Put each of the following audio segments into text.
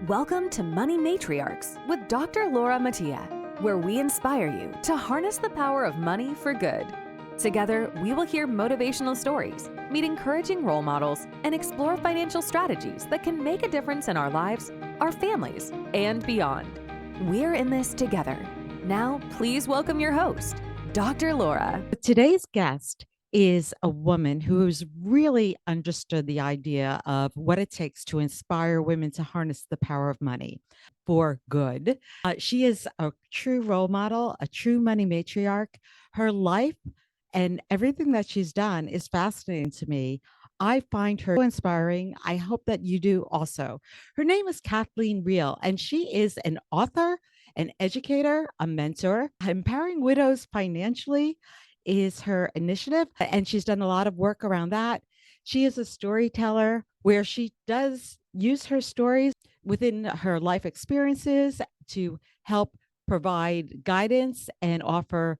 Welcome to Money Matriarchs with Dr. Laura Mattia, where we inspire you to harness the power of money for good. Together, we will hear motivational stories, meet encouraging role models, and explore financial strategies that can make a difference in our lives, our families, and beyond. We're in this together. Now, please welcome your host, Dr. Laura. Today's guest is a woman who's really understood the idea of what it takes to inspire women to harness the power of money for good. She is a true role model, a true money matriarch. Her life and everything that she's done is fascinating to me. I find her so inspiring. I hope that you do also. Her name is KATHLEEN Rehl, and she is an author, an educator, a mentor. Empowering widows financially is her initiative, and she's done a lot of work around that. She is a storyteller where she does use her stories within her life experiences to help provide guidance and offer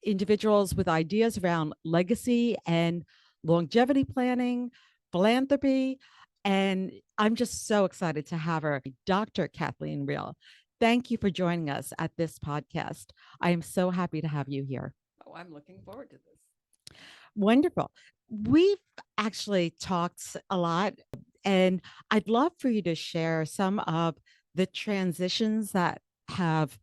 individuals with ideas around legacy and longevity planning, philanthropy. And I'm just so excited to have her. Dr. KATHLEEN Rehl, thank you for joining us at this podcast. I am so happy to have you here. Oh, I'm looking forward to this. Wonderful. We've actually talked a lot, and I'd love for you to share some of the transitions that have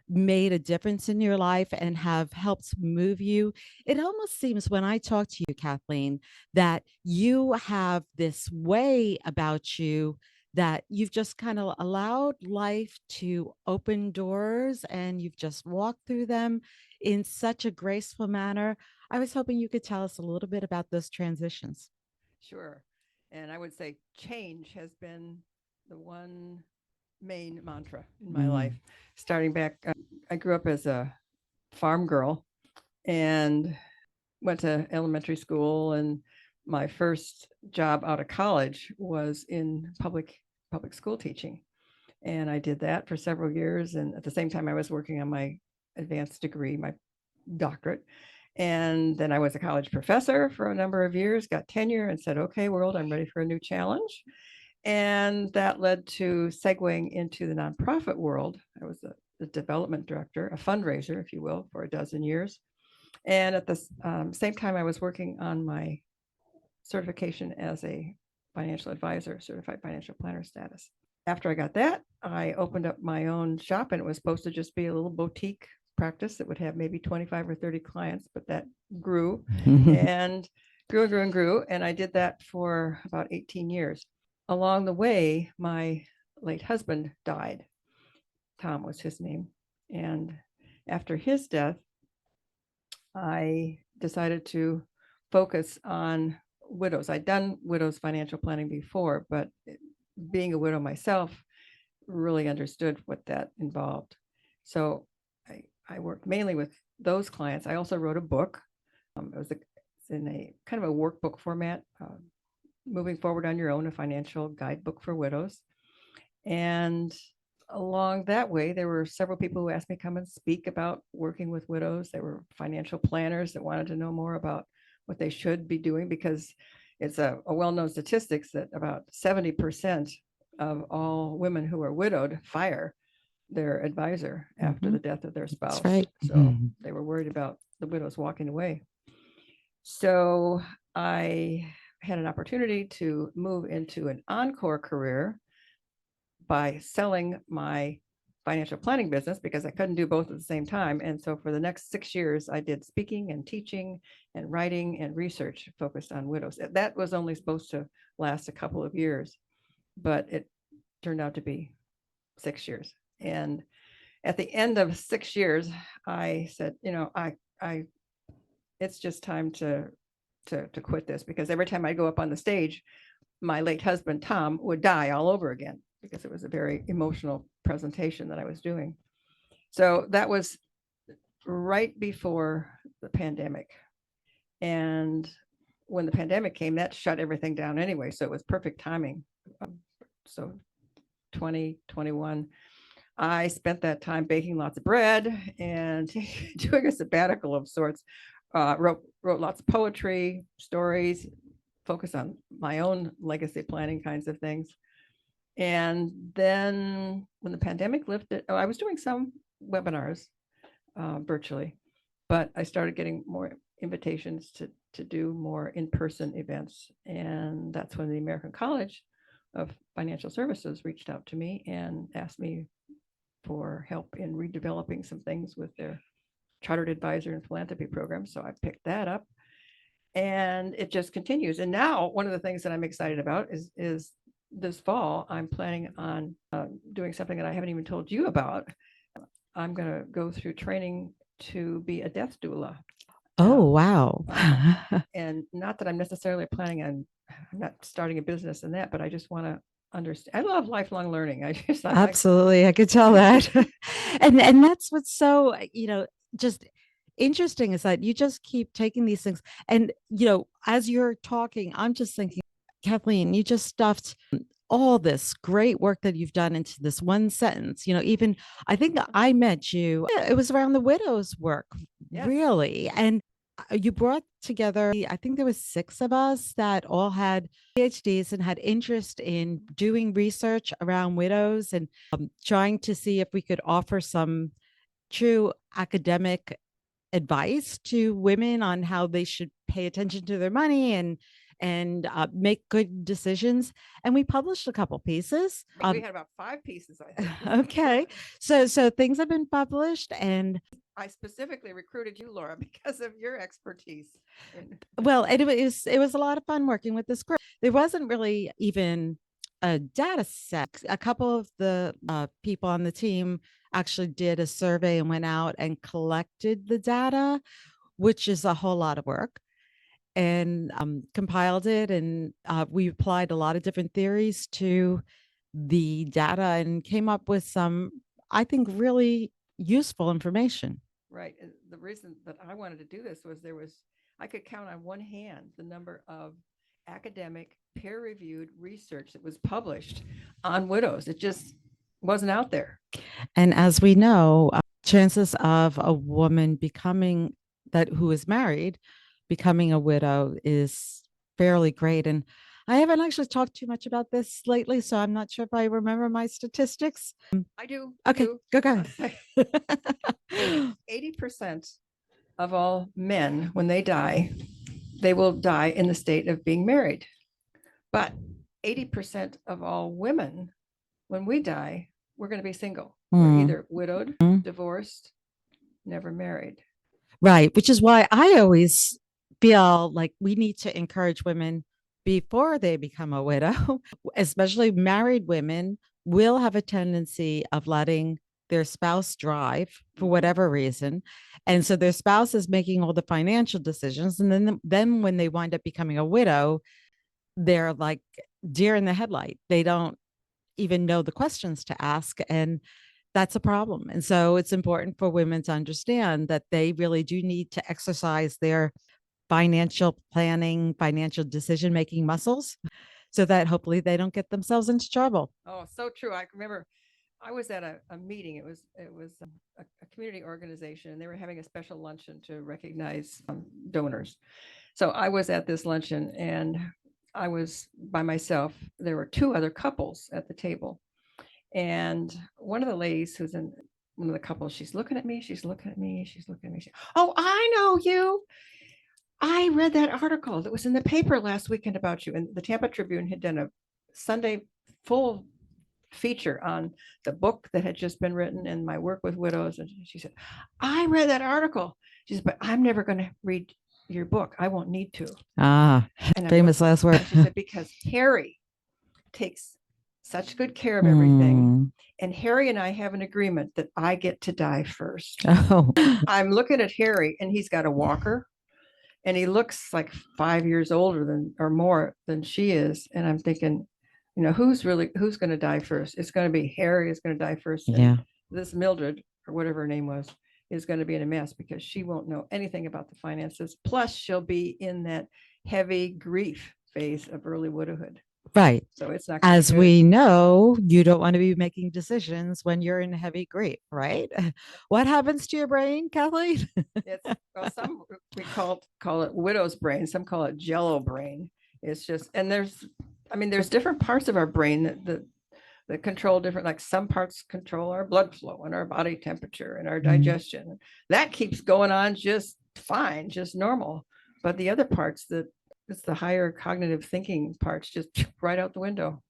made a difference in your life and have helped move you. It almost seems when I talk to you, KATHLEEN, that you have this way about you that you've just kind of allowed life to open doors and you've just walked through them in such a graceful manner. I was hoping you could tell us a little bit about those transitions. Sure. And I would say change has been the one main mantra in my life. Starting back, I grew up as a farm girl and went to elementary school, and my first job out of college was in public school teaching. And I did that for several years. And at the same time, I was working on my advanced degree, my doctorate. And then I was a college professor for a number of years, got tenure, and said, okay, world, I'm ready for a new challenge. And that led to segueing into the nonprofit world. I was a development director, a fundraiser, if you will, for a dozen years. And at the same time, I was working on my certification as a financial advisor, certified financial planner status. After I got that, I opened up my own shop, and it was supposed to just be a little boutique practice that would have maybe 25 or 30 clients, but that grew and grew and grew and grew. And I did that for about 18 years. Along the way, my late husband died. Tom was his name. And after his death, I decided to focus on widows. I'd done widows financial planning before, but being a widow myself, really understood what that involved. So I worked mainly with those clients. I also wrote a book. It was in a kind of a workbook format, Moving Forward on Your Own, a financial guidebook for widows. And along that way, there were several people who asked me to come and speak about working with widows. There were financial planners that wanted to know more about what they should be doing, because it's a well-known statistics that about 70% of all women who are widowed fire their advisor after the death of their spouse. That's right. So they were worried about the widows walking away. So I had an opportunity to move into an encore career by selling my financial planning business, because I couldn't do both at the same time. And so for the next 6 years, I did speaking and teaching and writing and research focused on widows. That was only supposed to last a couple of years, but it turned out to be 6 years. And at the end of 6 years, I said, it's just time to quit this, because every time I go up on the stage, my late husband, Tom, would die all over again, because it was a very emotional presentation that I was doing. So that was right before the pandemic. And when the pandemic came, that shut everything down anyway. So it was perfect timing. So 2021, I spent that time baking lots of bread and doing a sabbatical of sorts. Wrote lots of poetry, stories, focused on my own legacy planning kinds of things. And then when the pandemic lifted, I was doing some webinars virtually, but I started getting more invitations to do more in-person events. And that's when the American College of Financial Services reached out to me and asked me for help in redeveloping some things with their chartered advisor and philanthropy program. So I picked that up, and it just continues. And now one of the things that I'm excited about is this fall, I'm planning on doing something that I haven't even told you about. I'm going to go through training to be a death doula. Oh, wow. And not that I'm necessarily planning on, I'm not starting a business in that, but I just want to understand. I love lifelong learning. Absolutely. I could tell that. and that's what's so, just interesting is that you just keep taking these things. And, as you're talking, I'm just thinking, Kathleen, you just stuffed all this great work that you've done into this one sentence. Even I think I met you, it was around the widows work, Yes. Really. And you brought together, I think there was 6 of us that all had PhDs and had interest in doing research around widows and trying to see if we could offer some true academic advice to women on how they should pay attention to their money and make good decisions. And we published a couple pieces. We had about 5 pieces, I think. Okay. So things have been published, and I specifically recruited you, Laura, because of your expertise. Well, it was a lot of fun working with this group. There wasn't really even a data set. A couple of the people on the team actually did a survey and went out and collected the data, which is a whole lot of work, and compiled it. And we applied a lot of different theories to the data and came up with some, I think, really useful information. Right. And the reason that I wanted to do this was I could count on one hand the number of academic peer-reviewed research that was published on widows. It just wasn't out there. And as we know, chances of a woman who is married becoming a widow is fairly great. And I haven't actually talked too much about this lately, so I'm not sure if I remember my statistics. I do. Okay, go ahead. 80% of all men, when they die, they will die in the state of being married. But 80% of all women, when we die, we're going to be single. We're either widowed, divorced, never married. Right, which is why I always feel like we need to encourage women before they become a widow, especially married women will have a tendency of letting their spouse drive for whatever reason. And so their spouse is making all the financial decisions. And then when they wind up becoming a widow, they're like deer in the headlight. They don't even know the questions to ask. And that's a problem. And so it's important for women to understand that they really do need to exercise their financial planning, financial decision-making muscles so that hopefully they don't get themselves into trouble. Oh, so true. I remember I was at a meeting. It was a community organization, and they were having a special luncheon to recognize donors. So I was at this luncheon, and I was by myself. There were 2 other couples at the table, and one of the ladies who's in one of the couples, she's looking at me. Oh, I know you. I read that article that was in the paper last weekend about you. And the Tampa Tribune had done a Sunday full feature on the book that had just been written and my work with widows. And she said, I read that article. She said, but I'm never going to read your book. I won't need to. Famous last word. She said, because Harry takes such good care of everything. And Harry and I have an agreement that I get to die first. Oh. I'm looking at Harry, and he's got a walker. And he looks like 5 years older or more than she is. And I'm thinking, who's going to die first? It's going to be Harry is going to die first. And this Mildred, or whatever her name was, is going to be in a mess because she won't know anything about the finances. Plus, she'll be in that heavy grief phase of early widowhood. Right. So it's not. As we know, you don't want to be making decisions when you're in heavy grief, right? What happens to your brain, Kathleen? Some we call it widow's brain. Some call it jello brain. It's just, and there's different parts of our brain that that control different, like some parts control our blood flow and our body temperature and our digestion. That keeps going on just fine, just normal. But the other parts, it's the higher cognitive thinking parts, just right out the window.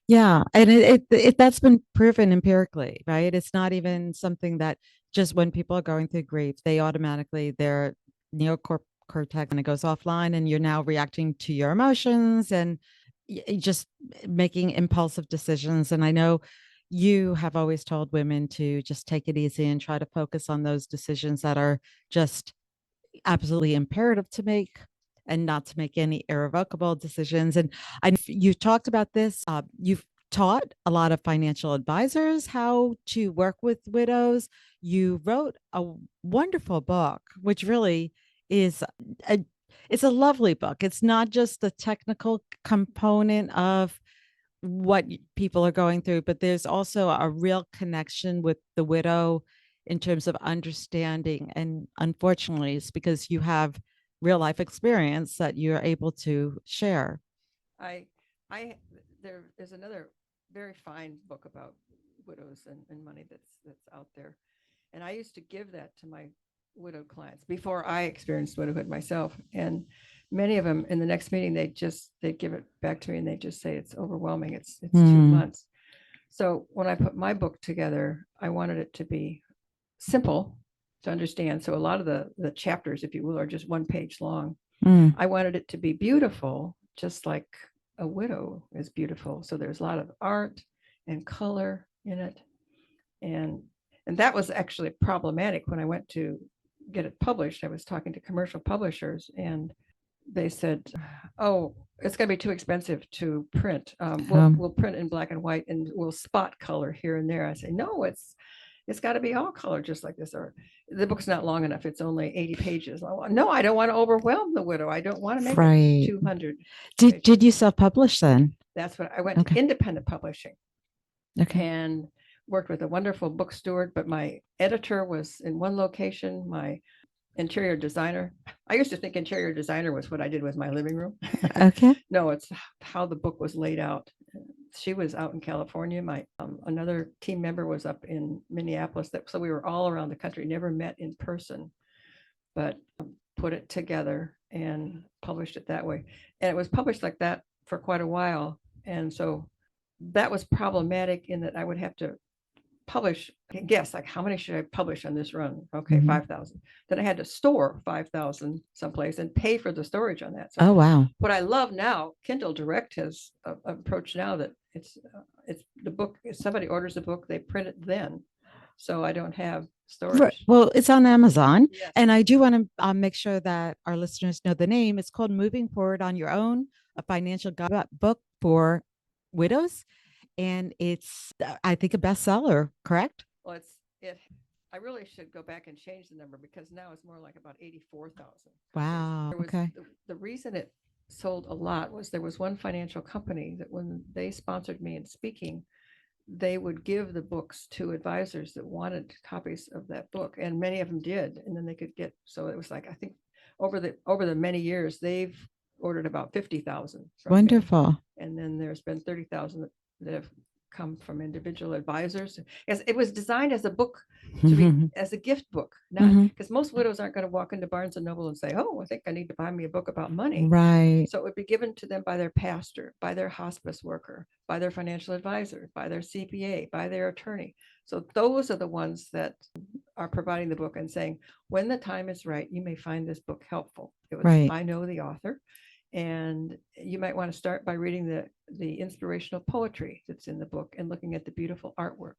Yeah, and it that's been proven empirically, right? It's not even something that just when people are going through grief, they automatically their neocortex and it goes offline, and you're now reacting to your emotions and just making impulsive decisions. And I know you have always told women to just take it easy and try to focus on those decisions that are just absolutely imperative to make and not to make any irrevocable decisions. And you talked about this. You've taught a lot of financial advisors how to work with widows. You wrote a wonderful book, which really is a it's a lovely book. It's not just the technical component of what people are going through, but there's also a real connection with the widow in terms of understanding. And unfortunately, it's because you have real life experience that you're able to share. I, there's another very fine book about widows and money that's out there. And I used to give that to my widowed clients before I experienced widowhood myself. And many of them in the next meeting, they'd give it back to me and they just say, it's overwhelming. It's 2 months. So when I put my book together, I wanted it to be simple to understand. So a lot of the chapters, if you will, are just 1 page long. I wanted it to be beautiful, just like a widow is beautiful. So there's a lot of art and color in it. And that was actually problematic when I went to get it published. I was talking to commercial publishers and they said, oh, it's going to be too expensive to print. We'll print in black and white and we'll spot color here and there. I say, no, it's got to be all color just like this. Or the book's not long enough. It's only 80 pages. No, I don't want to overwhelm the widow. I don't want to make it 200. Did you self-publish then? That's what I went to independent publishing. Okay. And worked with a wonderful book steward, but my editor was in one location, my interior designer. I used to think interior designer was what I did with my living room. Okay. No, it's how the book was laid out. She was out in California. My another team member was up in Minneapolis. So we were all around the country, never met in person, but put it together and published it that way. And it was published like that for quite a while. And so that was problematic in that I would have to publish, guess, like how many should I publish on this run? Okay, 5,000. Then I had to store 5,000 someplace and pay for the storage on that. So wow. What I love now, Kindle Direct has an approach now that it's the book. If somebody orders a book, they print it then. So I don't have storage. Right. Well, it's on Amazon. Yes. And I do want to make sure that our listeners know the name. It's called Moving Forward on Your Own, a financial guidebook for widows. And it's, I think, a bestseller, correct? Well, I really should go back and change the number because now it's more like about 84,000. Wow. Okay. The reason it sold a lot was there was one financial company that when they sponsored me in speaking, they would give the books to advisors that wanted copies of that book, and many of them did, and then they could get. So it was like, I think over the many years, they've ordered about 50,000. Wonderful. And then there's been 30,000 that have come from individual advisors. As it was designed as a book to be as a gift book, not because most widows aren't going to walk into Barnes and Noble and say, oh, I think I need to buy me a book about money. Right. So it would be given to them by their pastor, by their hospice worker, by their financial advisor, by their CPA, by their attorney. So those are the ones that are providing the book and saying, when the time is right, you may find this book helpful. It was, right. I know the author. And you might want to start by reading the inspirational poetry that's in the book and looking at the beautiful artwork.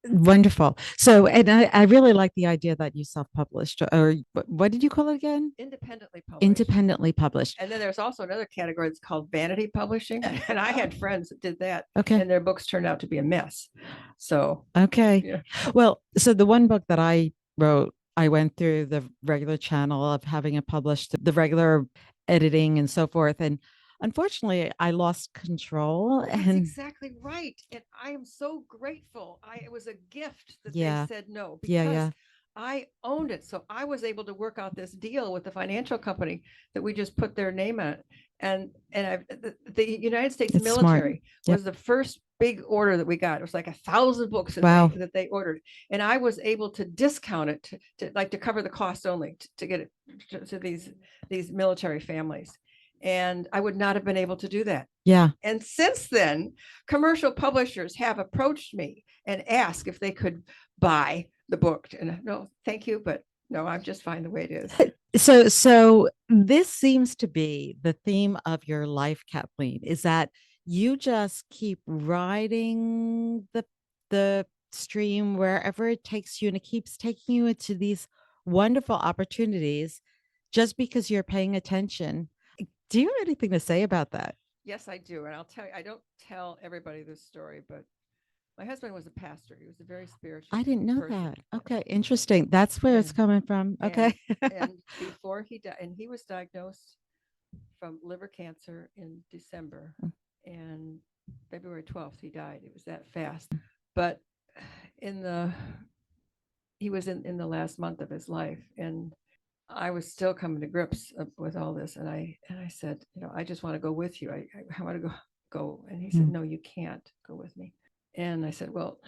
Wonderful. So, and I really like the idea that you self-published, or what did you call it again? Independently published. Independently published. And then there's also another category that's called vanity publishing. And I had friends that did that. Okay. And their books turned out to be a mess. So. Okay. Yeah. Well, so the one book that I wrote, I went through the regular channel of having it published, the regular editing and so forth. And unfortunately, I lost control. That's and exactly right. And I am so grateful. It was a gift that Yeah. they said no, because Yeah. I owned it. So I was able to work out this deal with the financial company that we just put their name on it. The United States It's smart. military Yep. was the first big order that we got. It was like 1,000 books that, Wow. they ordered, and I was able to discount it to cover the cost only to get it to these military families. And I would not have been able to do that. Yeah. And since then, commercial publishers have approached me and asked if they could buy the book. And no, thank you, but no, I'm just fine the way it is. So this seems to be the theme of your life, Kathleen, is that you just keep riding the stream wherever it takes you, and it keeps taking you into these wonderful opportunities just because you're paying attention. Do you have anything to say about that? Yes, I do. And I'll tell you, I don't tell everybody this story, but my husband was a pastor. He was a very spiritual I didn't know person. that. Okay, interesting. That's where it's And- coming from. Okay. And before he died, and he was diagnosed from liver cancer in December, and February 12th, he died. It was that fast. But he was in the last month of his life, and I was still coming to grips with all this. And I said, I just want to go with you. I want to go. And he said, no, you can't go with me. And I said, well,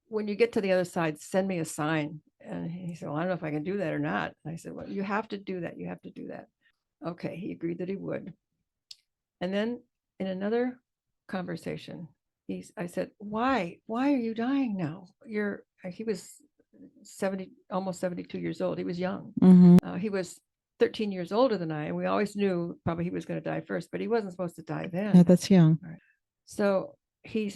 when you get to the other side, send me a sign. And he said, well, I don't know if I can do that or not. And I said, well, you have to do that. You have to do that. Okay. He agreed that he would. And then in another conversation, I said, why are you dying now? He was 70, almost 72 years old. He was young. Mm-hmm. He was 13 years older than I, and we always knew probably he was going to die first, but he wasn't supposed to die then. No, that's young. Right. So he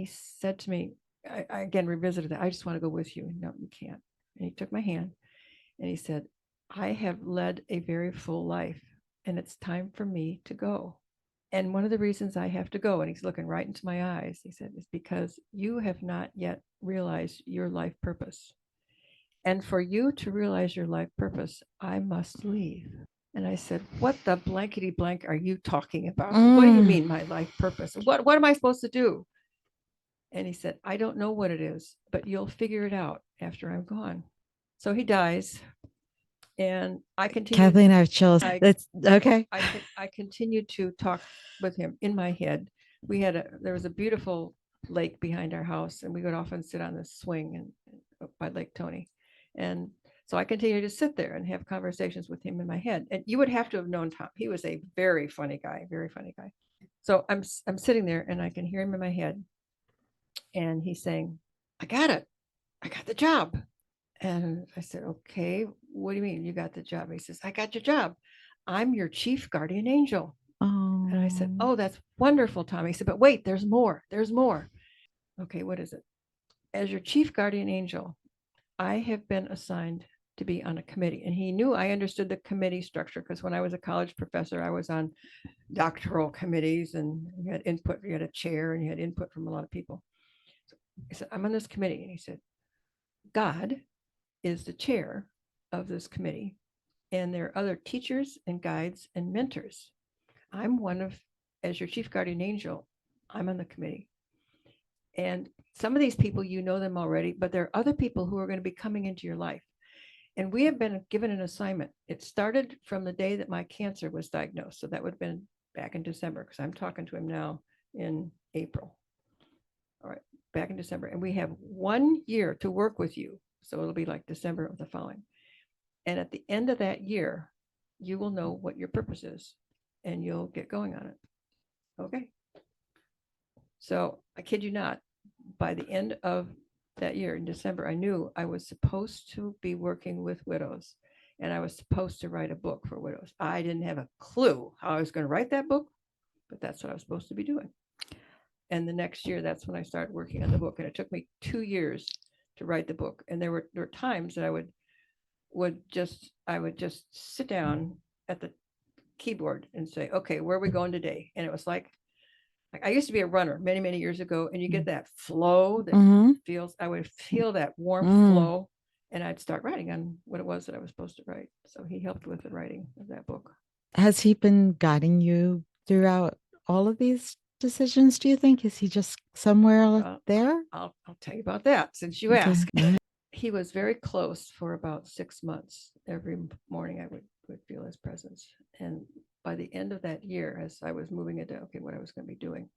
said to me, I again revisited that. I just want to go with you. No, you can't. And he took my hand and he said, I have led a very full life, and it's time for me to go. And one of the reasons I have to go, and he's looking right into my eyes, he said, is because you have not yet realized your life purpose. And for you to realize your life purpose, I must leave. And I said, what the blankety blank are you talking about? What do you mean my life purpose? What am I supposed to do? And he said, I don't know what it is, but you'll figure it out after I'm gone. So he dies. And I continue. Kathleen, I have chills. That's okay. I continued to talk with him in my head. There was a beautiful lake behind our house, and we would often sit on the swing by Lake Tony. And so I continued to sit there and have conversations with him in my head. And you would have to have known Tom. He was a very funny guy, very funny guy. So I'm sitting there and I can hear him in my head. And he's saying, I got it. I got the job. And I said, okay, what do you mean you got the job? He says, I got your job. I'm your chief guardian angel. Oh. And I said, oh, that's wonderful, Tom. He said, but wait, there's more. There's more. Okay, what is it? As your chief guardian angel, I have been assigned to be on a committee. And he knew I understood the committee structure, because when I was a college professor, I was on doctoral committees, and you had input, you had a chair, and you had input from a lot of people. So I said, I'm on this committee. And he said, God is the chair of this committee, and there are other teachers and guides and mentors. I'm as your chief guardian angel, I'm on the committee. And some of these people, you know them already, but there are other people who are going to be coming into your life. And we have been given an assignment. It started from the day that my cancer was diagnosed. So that would have been back in December, because I'm talking to him now in April. All right, back in December. And we have 1 year to work with you. So it'll be like December of the following. And at the end of that year, you will know what your purpose is, and you'll get going on it. Okay. So I kid you not, by the end of that year in December, I knew I was supposed to be working with widows, and I was supposed to write a book for widows. I didn't have a clue how I was going to write that book, but that's what I was supposed to be doing. And the next year, that's when I started working on the book. And it took me 2 years to write the book. And there were times that I would just sit down at the keyboard and say, okay, where are we going today? And it was like I used to be a runner many, many years ago, and you get that flow that I would feel that warm flow, and I'd start writing on what it was that I was supposed to write. So he helped with the writing of that book. Has he been guiding you throughout all of these decisions, do you think? Is he just somewhere there? I'll tell you about that since you asked. He was very close for about 6 months. Every morning I would feel his presence. And by the end of that year, as I was moving into, okay, what I was going to be doing,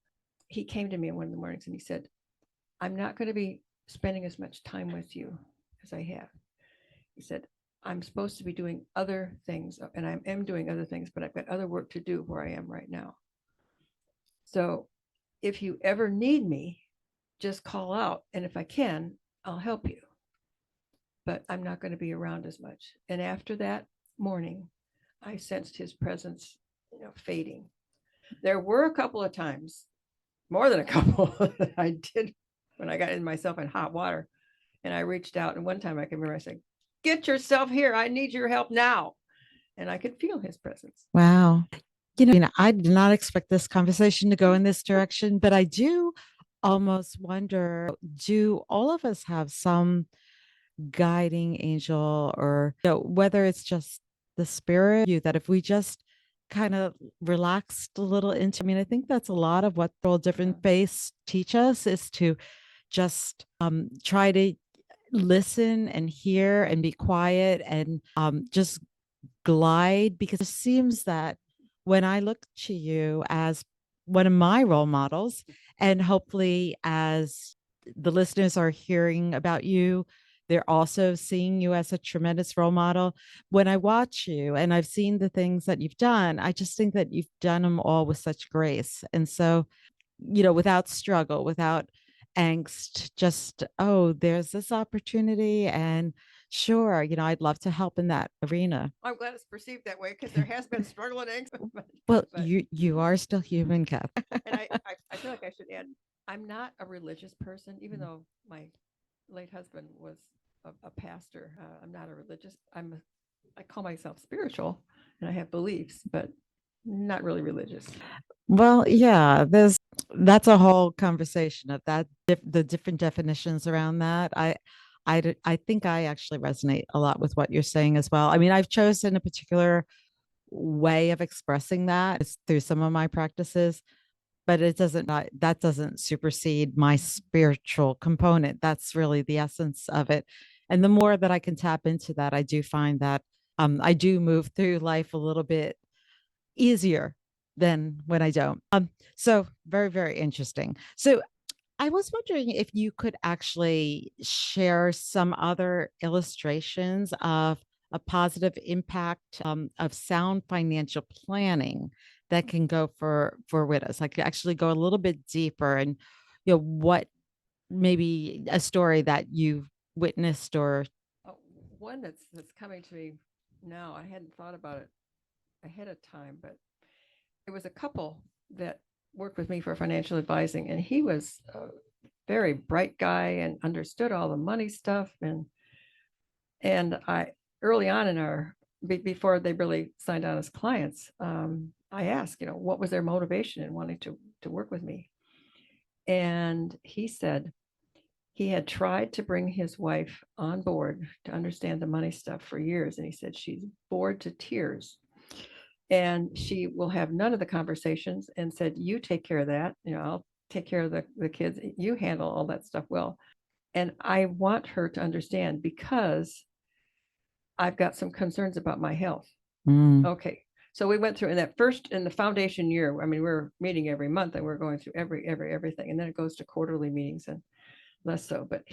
he came to me in one of the mornings and he said, I'm not going to be spending as much time with you as I have. He said, I'm supposed to be doing other things, and I am doing other things, but I've got other work to do where I am right now. So if you ever need me, just call out. And if I can, I'll help you. But I'm not going to be around as much. And after that morning, I sensed his presence, fading. There were a couple of times, more than a couple, that I did when I got myself in hot water. And I reached out. And one time I can remember I said, get yourself here. I need your help now. And I could feel his presence. Wow. I did not expect this conversation to go in this direction, but I do almost wonder, do all of us have some guiding angel, or whether it's just the spirit you, that if we just kind of relaxed a little into, I think that's a lot of what all different faiths teach us, is to just try to listen and hear and be quiet and just glide, because it seems that when I look to you as one of my role models, and hopefully as the listeners are hearing about you, they're also seeing you as a tremendous role model. When I watch you and I've seen the things that you've done, I just think that you've done them all with such grace. And so, without struggle, without angst, just, oh, there's this opportunity. And sure, I'd love to help in that arena. I'm glad it's perceived that way, because there has been struggle and angst. Well, you are still human, Kath. And I feel like I should add, I'm not a religious person, even though my late husband was a pastor. I'm not a religious. I call myself spiritual, and I have beliefs, but not really religious. Well, yeah, that's a whole conversation of that, the different definitions around that. I think I actually resonate a lot with what you're saying as well. I've chosen a particular way of expressing that through some of my practices, but that doesn't supersede my spiritual component. That's really the essence of it. And the more that I can tap into that, I do find that I do move through life a little bit easier than when I don't. So very, very interesting. So I was wondering if you could actually share some other illustrations of a positive impact of sound financial planning that can go for widows. I could actually go a little bit deeper, and what maybe a story that you've witnessed, or one that's coming to me now. I hadn't thought about it ahead of time, but it was a couple that worked with me for financial advising, and he was a very bright guy and understood all the money stuff. And I, early on in our, before they really signed on as clients, I asked, what was their motivation in wanting to work with me? And he said he had tried to bring his wife on board to understand the money stuff for years. And he said, she's bored to tears. And she will have none of the conversations, and said, you take care of that. I'll take care of the kids. You handle all that stuff well. And I want her to understand, because I've got some concerns about my health. Okay. So we went through in the foundation year. We're meeting every month, and we're going through everything. And then it goes to quarterly meetings and less so. But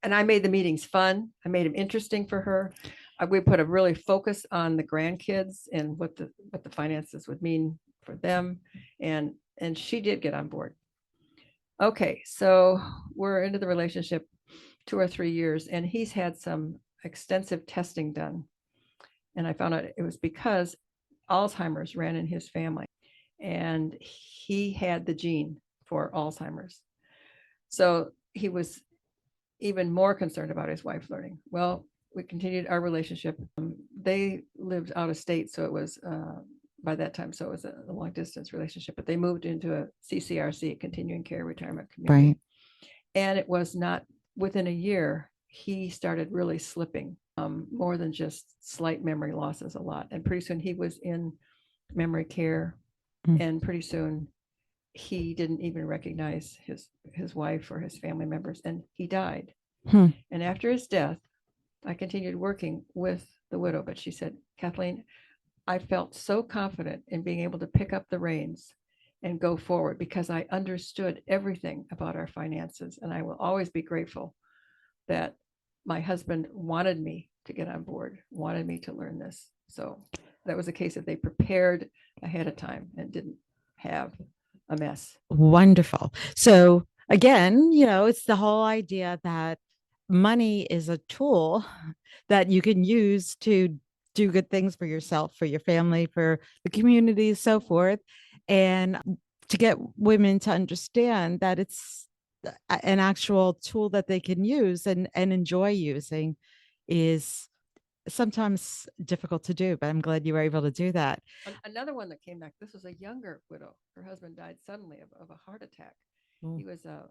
and I made the meetings fun. I made them interesting for her. We put a really focus on the grandkids and what the finances would mean for them. And she did get on board. Okay. So we're into the relationship 2 or 3 years, and he's had some extensive testing done. And I found out it was because Alzheimer's ran in his family, and he had the gene for Alzheimer's. So he was even more concerned about his wife learning. Well, we continued our relationship. They lived out of state, so it was by that time, so it was a long distance relationship. But they moved into a CCRC, continuing care retirement community. Right. And it was not within a year, he started really slipping, more than just slight memory losses, a lot. And pretty soon he was in memory care, and pretty soon he didn't even recognize his wife or his family members, and he died. And after his death, I continued working with the widow, but she said, Kathleen, I felt so confident in being able to pick up the reins and go forward because I understood everything about our finances. And I will always be grateful that my husband wanted me to get on board, wanted me to learn this. So that was a case that they prepared ahead of time and didn't have a mess. Wonderful. So again, it's the whole idea that money is a tool that you can use to do good things for yourself, for your family, for the community, so forth. And to get women to understand that it's an actual tool that they can use and enjoy using is sometimes difficult to do, but I'm glad you were able to do that. Another one that came back, this was a younger widow. Her husband died suddenly of a heart attack. He was a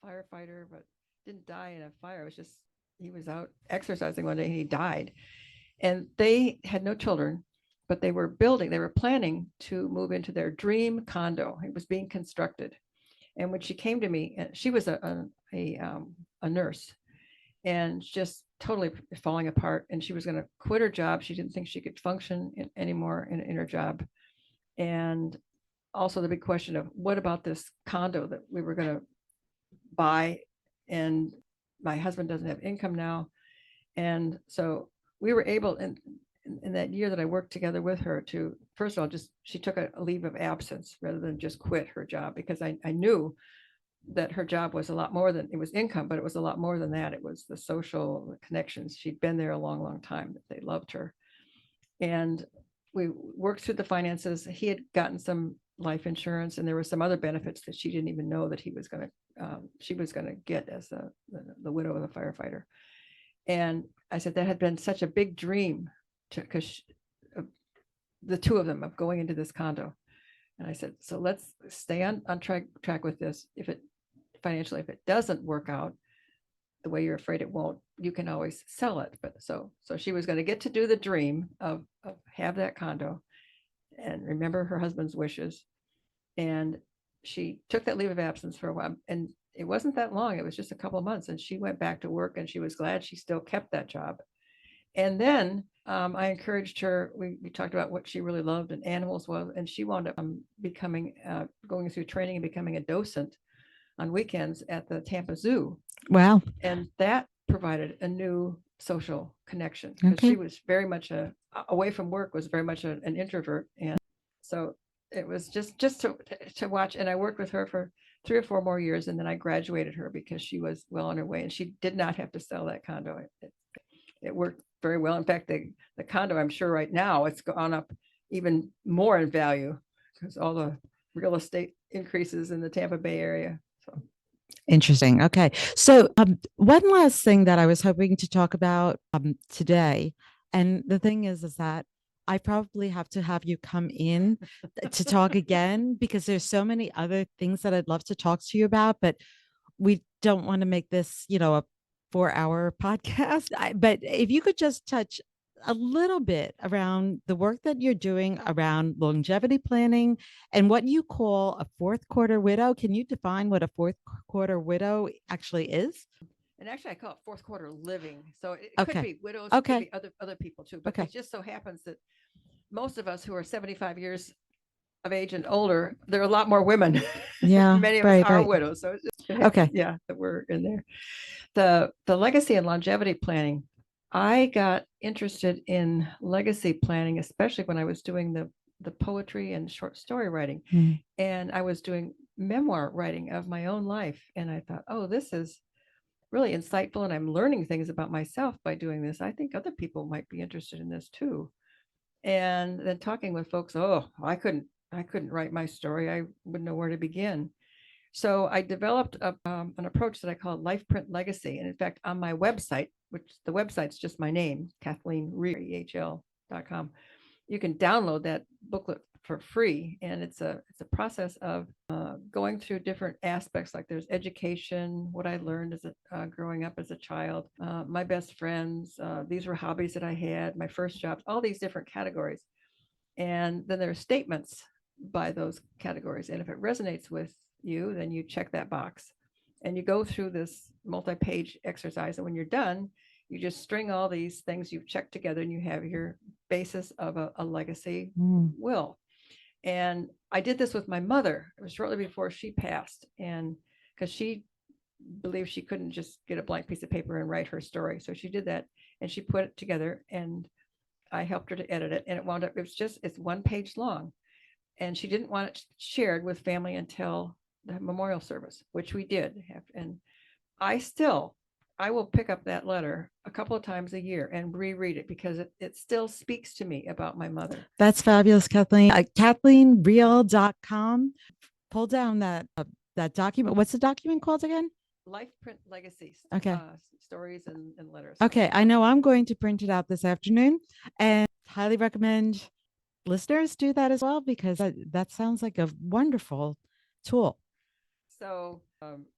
firefighter, but didn't die in a fire. It was just, he was out exercising one day and he died. And they had no children, but they were planning to move into their dream condo. It was being constructed. And when she came to me, she was a nurse and just totally falling apart. And she was going to quit her job. She didn't think she could function anymore in her job. And also the big question of what about this condo that we were going to buy? And my husband doesn't have income now. And so we were able, in that year that I worked together with her, to, first of all, she took a leave of absence rather than just quit her job, because I knew that her job was a lot more than, it was income, but it was a lot more than that. It was the social connections. She'd been there a long, long time, that they loved her. And we worked through the finances. He had gotten some life insurance, and there were some other benefits that she didn't even know that she was going to get as the widow of the firefighter. And I said that had been such a big dream, because the two of them, of going into this condo. And I said, so let's stay on track with this. If it financially, if it doesn't work out the way you're afraid it won't, you can always sell it. But so she was going to get to do the dream of have that condo and remember her husband's wishes. And she took that leave of absence for a while, and it wasn't that long. It was just a couple of months, and she went back to work, and she was glad she still kept that job. And then I encouraged her. We talked about what she really loved, and animals was, and she wound up going through training and becoming a docent on weekends at the Tampa Zoo. Wow. And that provided a new social connection, because she was very much away from work, was very much an introvert. And so it was just to watch. And I worked with her for 3 or 4 more years, and then I graduated her because she was well on her way, and she did not have to sell that condo. It worked very well. In fact, the condo, I'm sure right now it's gone up even more in value because all the real estate increases in the Tampa Bay area. So interesting. Okay. So one last thing that I was hoping to talk about today, and the thing is that I probably have to have you come in to talk again, because there's so many other things that I'd love to talk to you about, but we don't want to make this, a 4-hour podcast. But if you could just touch a little bit around the work that you're doing around longevity planning and what you call a fourth quarter widow. Can you define what a fourth quarter widow actually is? And actually, I call it fourth quarter living. So it Okay. could be widows, Okay. it could be other people too. But Okay. it just so happens that most of us who are 75 years of age and older, there are a lot more women. Yeah. Many of right, us are right. widows. So it's just Okay. Yeah, that we're in there. The legacy and longevity planning. I got interested in legacy planning, especially when I was doing the poetry and short story writing. Mm. And I was doing memoir writing of my own life. And I thought, oh, this is really insightful, and I'm learning things about myself by doing this. I think other people might be interested in this too. And then talking with folks, oh, I couldn't write my story. I wouldn't know where to begin. So I developed an approach that I call life print legacy. And in fact, on my website, which the website's just my name, Kathleen Rehl.com, you can download that booklet for free. And it's a process of going through different aspects, like there's education, what I learned as growing up as a child, my best friends, these were hobbies that I had, my first jobs, all these different categories. And then there are statements by those categories. And if it resonates with you, then you check that box and you go through this multi-page exercise. And when you're done, You just string all these things you've checked together and you have your basis of a legacy will. And I did this with my mother. It was shortly before she passed. And because she believed she couldn't just get a blank piece of paper and write her story. So she did that and she put it together and I helped her to edit it. And it wound up, it's 1 page long. And she didn't want it shared with family until the memorial service, which we did. And I will pick up that letter a couple of times a year and reread it because it still speaks to me about my mother. That's fabulous, Kathleen. KathleenRehl.com. Pull down that document. What's the document called again? Life Print Legacies. Okay. Stories and letters. Okay. I know I'm going to print it out this afternoon and highly recommend listeners do that as well, because that sounds like a wonderful tool. So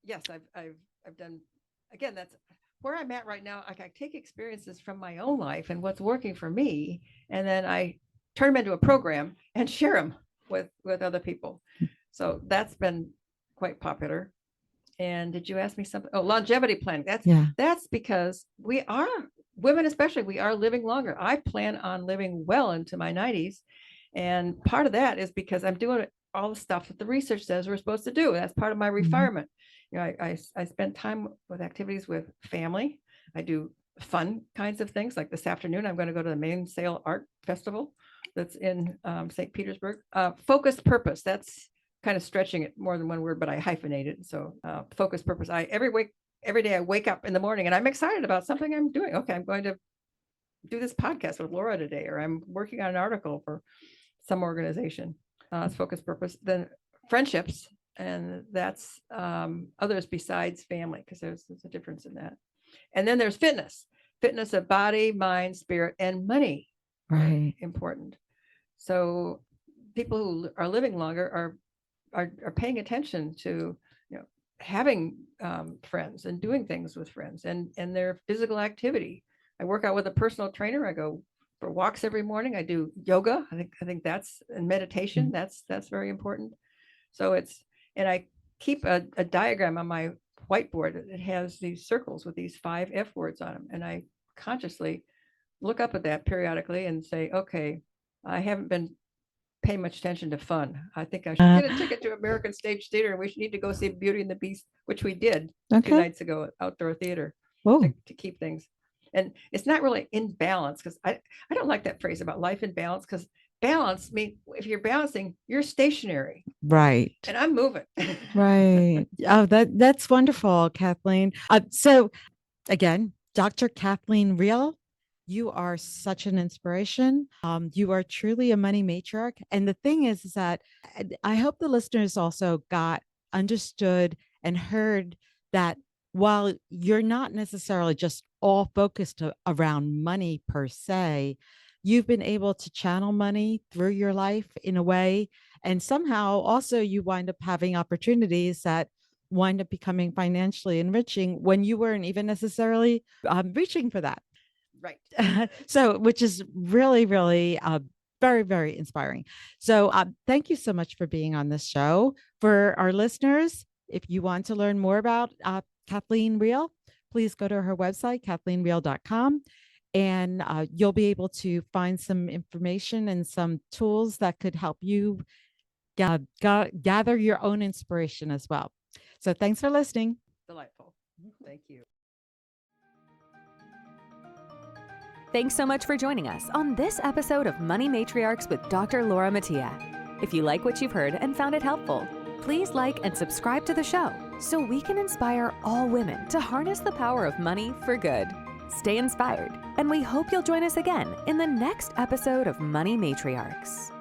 yes, I've done, again, that's where I'm at right now. I take experiences from my own life and what's working for me, and then I turn them into a program and share them with other people. So that's been quite popular. And did you ask me something? Oh, longevity planning. That's because we are women, especially, we are living longer. I plan on living well into my 90s. And part of that is because I'm doing all the stuff that the research says we're supposed to do. That's part of my refirement. You know, I spend time with activities with family. I do fun kinds of things. Like this afternoon, I'm going to go to the Mainsail Art Festival that's in St. Petersburg. Focused purpose. That's kind of stretching it more than one word, but I hyphenated. So focused purpose. Every day I wake up in the morning and I'm excited about something I'm doing. Okay, I'm going to do this podcast with Laura today, or I'm working on an article for some organization. It's focused purpose. Then friendships, and that's others besides family, because there's a difference in that. And then there's fitness of body, mind, spirit, and money. Right. Important. So people who are living longer are paying attention to, having friends and doing things with friends and their physical activity. I work out with a personal trainer. I go for walks every morning. I do yoga. I think that's, and meditation. That's very important. So and I keep a diagram on my whiteboard. It has these circles with these 5 F words on them. And I consciously look up at that periodically and say, okay, I haven't been paying much attention to fun. I think I should get a ticket to American Stage Theater, and we need to go see Beauty and the Beast, which we did 2 nights ago at Outdoor Theater to keep things. And it's not really in balance, because I don't like that phrase about life in balance, because balance means if you're balancing, you're stationary. Right. And I'm moving. Right. Oh, that's wonderful, Kathleen. So again, Dr. Kathleen Rehl, you are such an inspiration. You are truly a money matriarch. And the thing is that I hope the listeners also understood and heard that while you're not necessarily just all focused around money per se, you've been able to channel money through your life in a way. And somehow also you wind up having opportunities that wind up becoming financially enriching when you weren't even necessarily reaching for that. Right. So, which is really, really very, very inspiring. So thank you so much for being on this show. For our listeners, if you want to learn more about Kathleen Rehl, please go to her website, KathleenRehl.com, and you'll be able to find some information and some tools that could help you gather your own inspiration as well. So thanks for listening. Delightful. Thank you. Thanks so much for joining us on this episode of Money Matriarchs with Dr. Laura Mattia. If you like what you've heard and found it helpful, please like and subscribe to the show so we can inspire all women to harness the power of money for good. Stay inspired, and we hope you'll join us again in the next episode of Money Matriarchs.